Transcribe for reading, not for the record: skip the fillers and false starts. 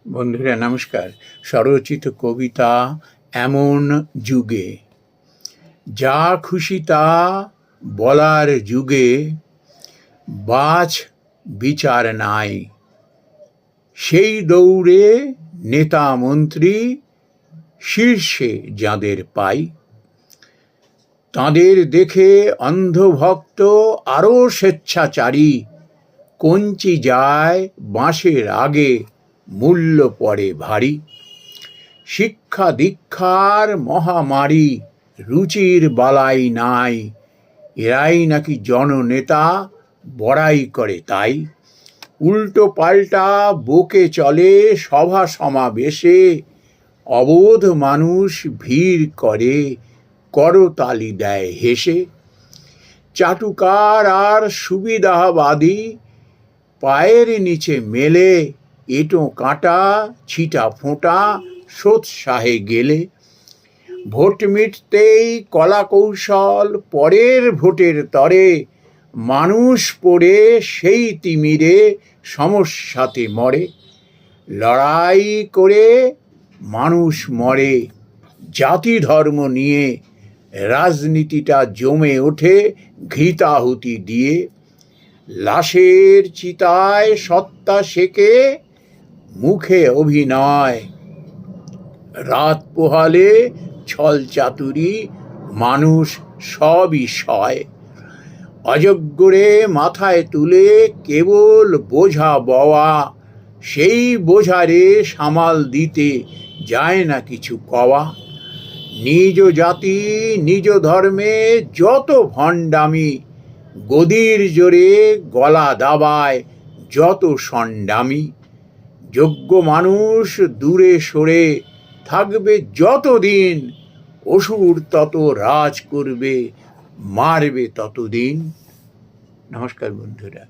বন্ধুরা নমস্কার। স্বরচিত কবিতা এমন যুগে, যা খুশি তা বলার যুগে বাছ বিচার নাই। সেই দৌড়ে নেতা মন্ত্রী শীর্ষে যাদের পাই, তাঁদের দেখে অন্ধভক্ত আরও স্বেচ্ছাচারী। কঞ্চি যায় বাঁশের আগে, মূল্য পড়ে ভারী। শিক্ষা দীক্ষার মহামারী, রুচির বালাই নাই। এরাই নাকি জননেতা, বড়াই করে তাই। উল্টো পাল্টা বকে চলে সভা সমাবেশে, অবোধ মানুষ ভিড় করে, করতালি দেয় হেসে। চাটুকার আর সুবিধাবাদী পায়ের নিচে মেলে, এঁটো কাঁটা ছিটা ফোঁটা সোৎসাহে গেলে। ভোট মিটতেই কলা কৌশল পরের ভোটের তরে, মানুষ পড়ে সেই তিমিরে সমস্যাতে মরে। লড়াই করে মানুষ মরে, জাতি ধর্ম নিয়ে রাজনীতিটা জমে ওঠে ঘৃতাহুতি দিয়ে। লাশের চিতায় সত্তা সেকে, মুখে অভিনয়। রাত পোহালে ছল চাতুরি, মানুষ সবই সয়। অযোগ্যরে মাথায় তুলে কেবল বোঝা বওয়া, সেই বোঝারে সামাল দিতে যায় না কিছু কওয়া। নিজ জাতি নিজ ধর্মে যত ভণ্ডামি, গদির জোরে গলা দাবায় যত সন্ডামি। যোগ্য মানুষ দূরে সরে থাকবে যতদিন, অসুর তত রাজ করবে, মারবে ততদিন। নমস্কার বন্ধুরা।